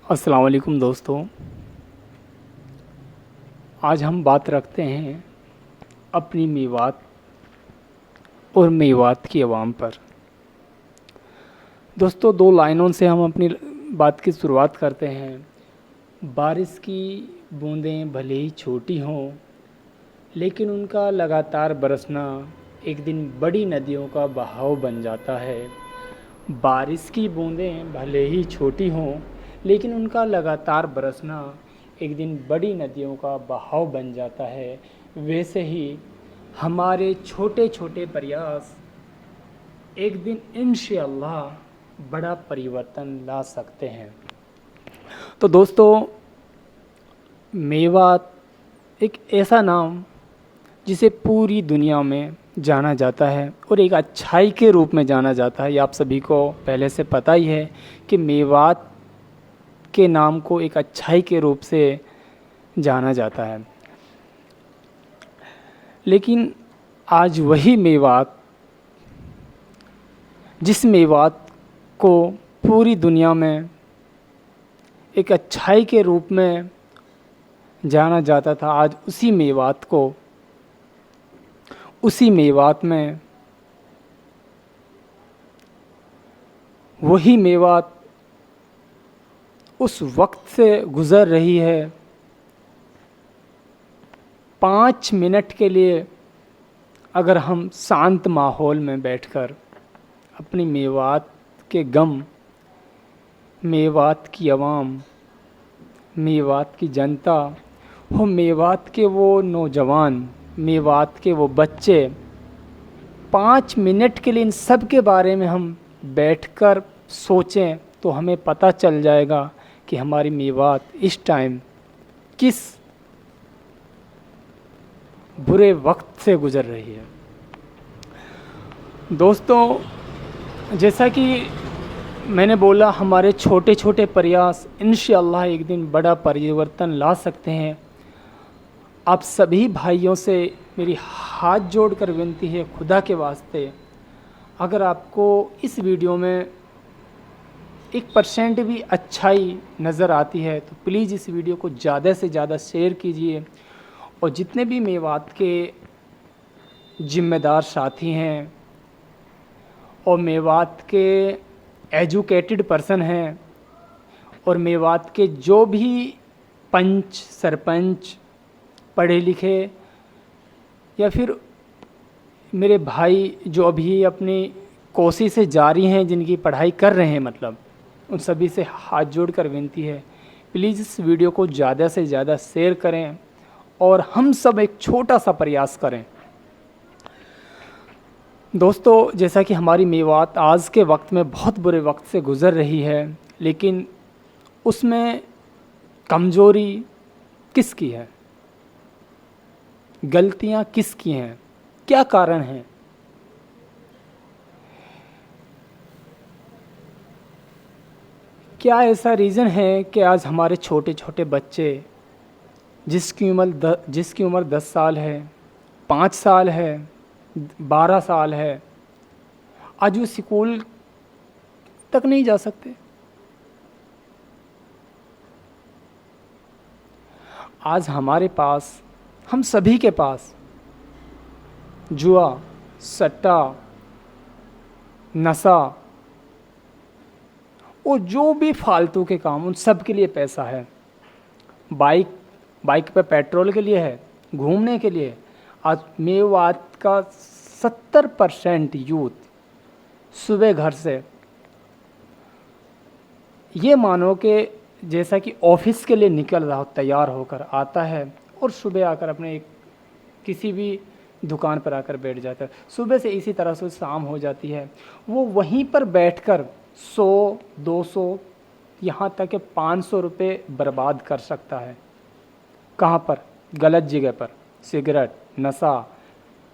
अस्सलाम वालेकुम दोस्तों। आज हम बात रखते हैं अपनी मेवात और मेवात की आवाम पर। दोस्तों, दो लाइनों से हम अपनी बात की शुरुआत करते हैं। बारिश की बूंदें भले ही छोटी हों, लेकिन उनका लगातार बरसना एक दिन बड़ी नदियों का बहाव बन जाता है। बारिश की बूंदें भले ही छोटी हों, लेकिन उनका लगातार बरसना एक दिन बड़ी नदियों का बहाव बन जाता है। वैसे ही हमारे छोटे छोटे प्रयास एक दिन इंशाअल्लाह बड़ा परिवर्तन ला सकते हैं। तो दोस्तों, मेवात एक ऐसा नाम जिसे पूरी दुनिया में जाना जाता है और एक अच्छाई के रूप में जाना जाता है। ये आप सभी को पहले से पता ही है कि मेवात के नाम को एक अच्छाई के रूप से जाना जाता है। लेकिन आज वही मेवात, जिस मेवात को पूरी दुनिया में एक अच्छाई के रूप में जाना जाता था, आज उसी मेवात में वही मेवात उस वक्त से गुज़र रही है। 5 मिनट के लिए अगर हम शांत माहौल में बैठकर अपनी मेवात के गम, मेवात की आवाम, मेवात की जनता, वो मेवात के वो नौजवान, मेवात के वो बच्चे, 5 मिनट के लिए इन सब के बारे में हम बैठकर सोचें तो हमें पता चल जाएगा कि हमारी मेवात इस टाइम किस बुरे वक्त से गुज़र रही है। दोस्तों, जैसा कि मैंने बोला, हमारे छोटे छोटे प्रयास इंशाअल्लाह एक दिन बड़ा परिवर्तन ला सकते हैं। आप सभी भाइयों से मेरी हाथ जोड़कर विनती है, खुदा के वास्ते, अगर आपको इस वीडियो में 1% भी अच्छाई नज़र आती है तो प्लीज़ इस वीडियो को ज़्यादा से ज़्यादा शेयर कीजिए। और जितने भी मेवात के ज़िम्मेदार साथी हैं और मेवात के एजुकेटेड पर्सन हैं और मेवात के जो भी पंच, सरपंच, पढ़े लिखे, या फिर मेरे भाई जो अभी अपनी कोशिश से जारी हैं, जिनकी पढ़ाई कर रहे हैं, मतलब उन सभी से हाथ जोड़कर विनती है, प्लीज़ इस वीडियो को ज़्यादा से ज़्यादा शेयर करें और हम सब एक छोटा सा प्रयास करें। दोस्तों, जैसा कि हमारी मेवात आज के वक्त में बहुत बुरे वक्त से गुज़र रही है, लेकिन उसमें कमज़ोरी किसकी है, गलतियां किसकी हैं, क्या कारण हैं? क्या ऐसा रीज़न है कि आज हमारे छोटे छोटे बच्चे, जिसकी उम्र 10 साल है, 5 साल है, 12 साल है, आज वो स्कूल तक नहीं जा सकते? आज हमारे पास, हम सभी के पास जुआ, सट्टा, नशा और जो भी फालतू के काम, उन सब के लिए पैसा है। बाइक पे पेट्रोल के लिए है, घूमने के लिए। आज मेवात का 70% यूथ सुबह घर से, ये मानो कि जैसा कि ऑफिस के लिए निकल रहा हो, तैयार होकर आता है और सुबह आकर अपने किसी भी दुकान पर आकर बैठ जाता है। सुबह से इसी तरह से शाम हो जाती है, वो वहीं पर बैठकर 100, 200, यहाँ तक कि 500 रुपये बर्बाद कर सकता है। कहाँ पर? गलत जगह पर। सिगरेट, नशा,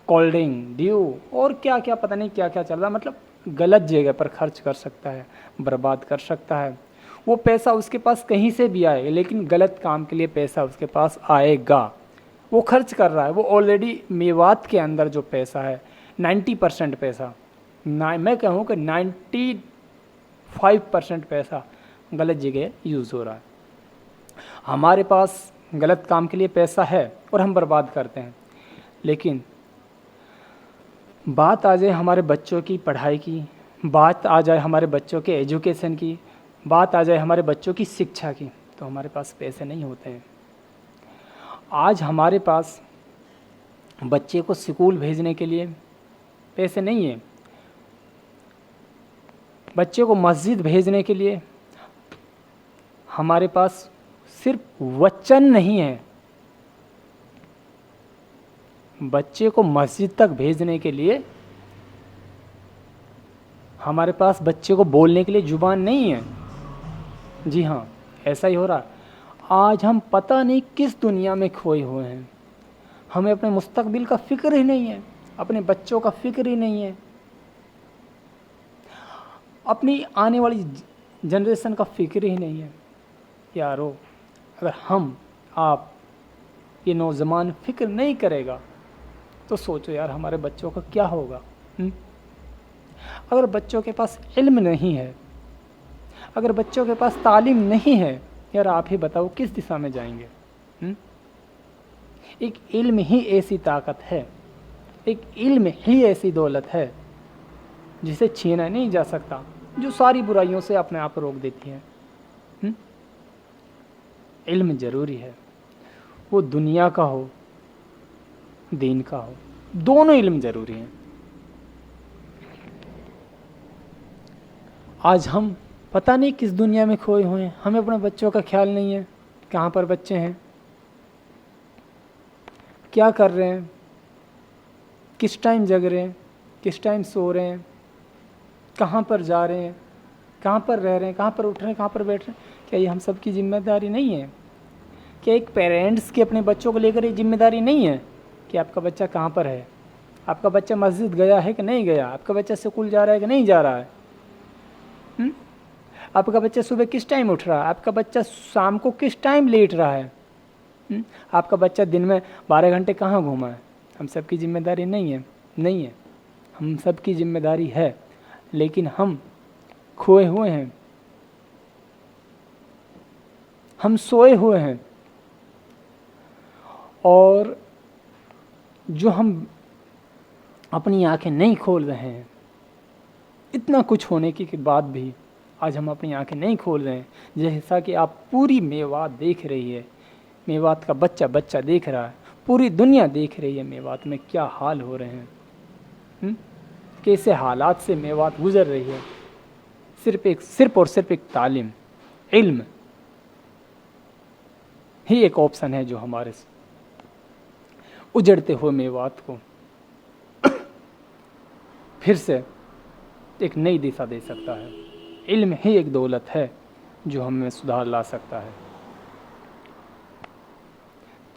कोल्ड ड्रिंक, ड्यू और क्या क्या, पता नहीं क्या क्या चल रहा, मतलब गलत जगह पर खर्च कर सकता है, बर्बाद कर सकता है। वो पैसा उसके पास कहीं से भी आए, लेकिन गलत काम के लिए पैसा उसके पास आएगा। वो खर्च कर रहा है, वो ऑलरेडी मेवात के अंदर जो पैसा है, 90% पैसा, मैं कहूँ कि 95% पैसा गलत जगह यूज़ हो रहा है। हमारे पास गलत काम के लिए पैसा है और हम बर्बाद करते हैं, लेकिन बात आ जाए हमारे बच्चों की पढ़ाई की, बात आ जाए हमारे बच्चों के एजुकेशन की, बात आ जाए हमारे बच्चों की शिक्षा की, तो हमारे पास पैसे नहीं होते हैं। आज हमारे पास बच्चे को स्कूल भेजने के लिए पैसे नहीं हैं, बच्चे को मस्जिद भेजने के लिए हमारे पास सिर्फ वचन नहीं है, बच्चे को मस्जिद तक भेजने के लिए हमारे पास बच्चे को बोलने के लिए जुबान नहीं है। जी हाँ, ऐसा ही हो रहा है। आज हम पता नहीं किस दुनिया में खोए हुए हैं। हमें अपने मुस्तकबिल का फिक्र ही नहीं है, अपने बच्चों का फिक्र ही नहीं है, अपनी आने वाली जनरेशन का फिक्र ही नहीं है। यारो, अगर हम आप ये नौजवान फिक्र नहीं करेगा तो सोचो यार हमारे बच्चों का क्या होगा। अगर बच्चों के पास इल्म नहीं है, अगर बच्चों के पास तालीम नहीं है, यार आप ही बताओ किस दिशा में जाएंगे। एक इल्म ही ऐसी ताकत है, एक इल्म ही ऐसी दौलत है जिसे छीना नहीं जा सकता, जो सारी बुराइयों से अपने आप रोक देती है। इल्म ज़रूरी है, वो दुनिया का हो दीन का हो, दोनों इल्म ज़रूरी हैं। आज हम पता नहीं किस दुनिया में खोए हुए हैं, हमें अपने बच्चों का ख्याल नहीं है, कहाँ पर बच्चे हैं, क्या कर रहे हैं, किस टाइम जग रहे हैं, किस टाइम सो रहे हैं, कहाँ पर जा रहे हैं, कहाँ पर रह रहे हैं, कहाँ पर उठ रहे हैं, कहाँ पर बैठ रहे हैं। क्या ये हम सब की जिम्मेदारी नहीं है? क्या एक पेरेंट्स की अपने बच्चों को लेकर ये जिम्मेदारी नहीं है कि आपका बच्चा कहाँ पर है, आपका बच्चा मस्जिद गया है कि नहीं गया, आपका बच्चा स्कूल जा रहा है कि नहीं जा रहा है, आपका बच्चा सुबह किस टाइम उठ रहा है, आपका बच्चा शाम को किस टाइम लेट रहा है, आपका बच्चा दिन में 12 घंटे कहाँ घूमा है। हम सब की जिम्मेदारी नहीं है? नहीं है, हम सब की जिम्मेदारी है, लेकिन हम खोए हुए हैं, हम सोए हुए हैं। और जो हम अपनी आंखें नहीं खोल रहे हैं, इतना कुछ होने के बाद भी आज हम अपनी आंखें नहीं खोल रहे हैं। जैसा कि आप पूरी मेवात देख रही है, मेवात का बच्चा बच्चा देख रहा है, पूरी दुनिया देख रही है मेवात में क्या हाल हो रहे हैं, कैसे हालात से मेवात गुजर रही है। सिर्फ और सिर्फ एक तालीम, इल्म ही एक ऑप्शन है जो हमारे उजड़ते हुए मेवात को फिर से एक नई दिशा दे सकता है। इल्म ही एक दौलत है जो हमें सुधार ला सकता है।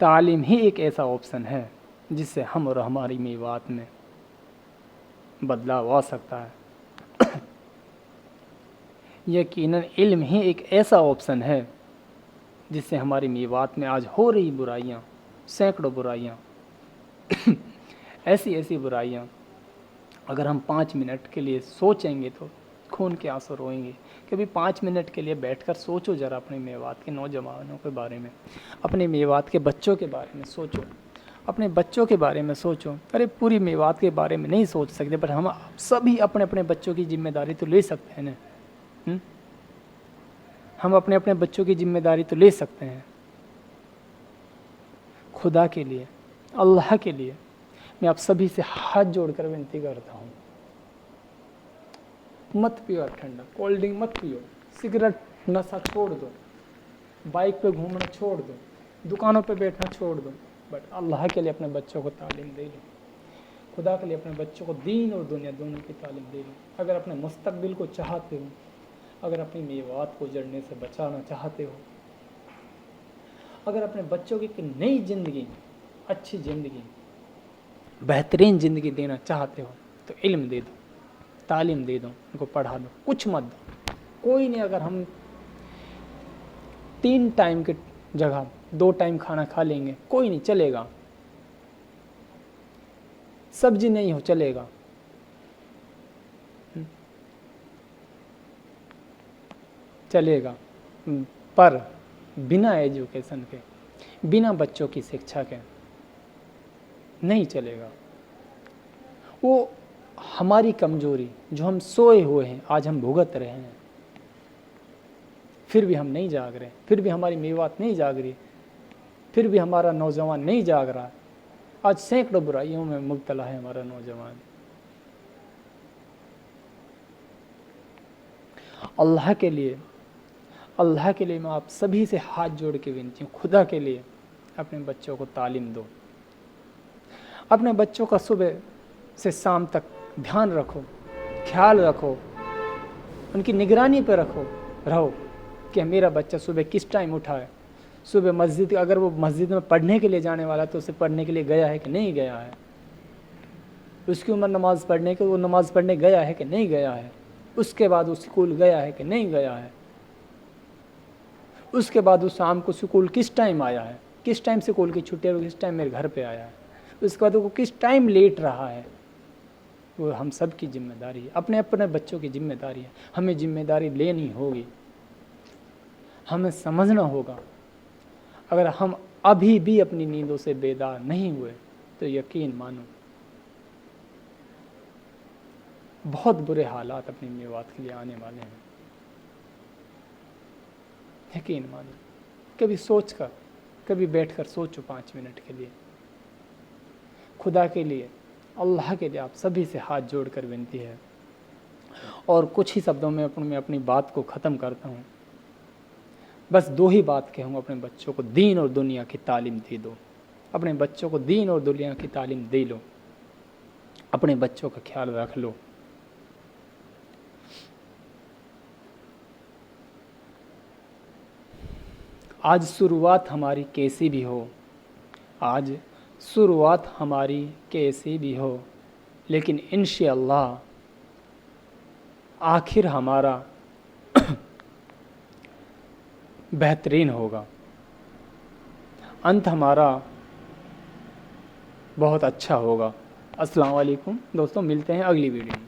तालीम ही एक ऐसा ऑप्शन है जिससे हम और हमारी मेवात में बदलाव आ सकता है। यकीनन इल्म ही एक ऐसा ऑप्शन है जिससे हमारी मेवात में आज हो रही बुराइयां, सैकड़ों बुराइयां, ऐसी बुराइयां, अगर हम 5 मिनट के लिए सोचेंगे तो खून के आंसू रोएंगे। कभी 5 मिनट के लिए बैठकर सोचो ज़रा अपने मेवात के नौजवानों के बारे में, अपने मेवात के बच्चों के बारे में सोचो, अपने बच्चों के बारे में सोचो। अरे पूरी मेवात के बारे में नहीं सोच सकते, पर हम सभी अपने अपने बच्चों की जिम्मेदारी तो ले सकते हैं ना। हम अपने अपने बच्चों की जिम्मेदारी तो ले सकते हैं। खुदा के लिए, अल्लाह के लिए मैं आप सभी से हाथ जोड़कर विनती करता हूँ, मत पियो ठंडा, कोल्ड ड्रिंक मत पियो, सिगरेट नशा छोड़ दो, बाइक पे घूमना छोड़ दो, दुकानों पे बैठना छोड़ दो, बट अल्लाह के लिए अपने बच्चों को तालीम दे लो। खुदा के लिए अपने बच्चों को दीन और दुनिया दोनों की तालीम दे लो। अगर अपने मुस्तकबिल को चाहते हो, अगर अपनी मेवात को जड़ने से बचाना चाहते हो, अगर अपने बच्चों की एक नई ज़िंदगी, अच्छी ज़िंदगी, बेहतरीन ज़िंदगी देना चाहते हो तो इल्म दे दो, तालीम दे दो, उनको पढ़ा दो, कुछ मत दो। कोई नहीं, अगर हम 3 टाइम के जगह 2 टाइम खाना खा लेंगे कोई नहीं, चलेगा। सब्जी नहीं हो चलेगा, चलेगा। पर बिना एजुकेशन के, बिना बच्चों की शिक्षा के नहीं चलेगा। वो हमारी कमजोरी जो हम सोए हुए हैं, आज हम भुगत रहे हैं, फिर भी हम नहीं जाग रहे, फिर भी हमारी मेवात नहीं जाग रही, फिर भी हमारा नौजवान नहीं जाग रहा। आज सैकड़ों बुराइयों में मुब्तला है हमारा नौजवान। अल्लाह के लिए मैं आप सभी से हाथ जोड़ के विनती हूँ, खुदा के लिए अपने बच्चों को तालीम दो। अपने बच्चों का सुबह से शाम तक ध्यान रखो, ख्याल रखो, उनकी निगरानी पर रहो कि मेरा बच्चा सुबह किस टाइम उठा है, सुबह मस्जिद, अगर वो मस्जिद में पढ़ने के लिए जाने वाला है तो उसे पढ़ने के लिए गया है कि नहीं गया है, उसकी उम्र नमाज़ पढ़ने की, वो नमाज़ पढ़ने गया है कि नहीं गया है, उसके बाद वो स्कूल गया है कि नहीं गया है, उसके बाद वो शाम को स्कूल किस टाइम आया है, किस टाइम स्कूल की छुट्टी है, किस टाइम मेरे घर पे आया है, उसके बाद वो किस टाइम लेट रहा है। वो हम सब की जिम्मेदारी है, अपने अपने बच्चों की जिम्मेदारी है। हमें जिम्मेदारी लेनी होगी, हमें समझना होगा। अगर हम अभी भी अपनी नींदों से बेदार नहीं हुए तो यकीन मानो बहुत बुरे हालात अपनी मेवात के लिए आने वाले हैं। यकीन मानो, कभी सोचकर, कभी बैठकर सोचो 5 मिनट के लिए, खुदा के लिए, अल्लाह के लिए आप सभी से हाथ जोड़कर विनती है। और कुछ ही शब्दों में अपनी बात को ख़त्म करता हूँ। बस 2 ही बात कहूँगा, अपने बच्चों को दीन और दुनिया की तालीम दे दो। अपने बच्चों को दीन और दुनिया की तालीम दे लो, अपने बच्चों का ख्याल रख लो। आज शुरुआत हमारी कैसी भी हो, आज शुरुआत हमारी कैसी भी हो, लेकिन इंशाअल्लाह आखिर हमारा बेहतरीन होगा, अंत हमारा बहुत अच्छा होगा। अस्सलाम वालेकुम दोस्तों, मिलते हैं अगली वीडियो में।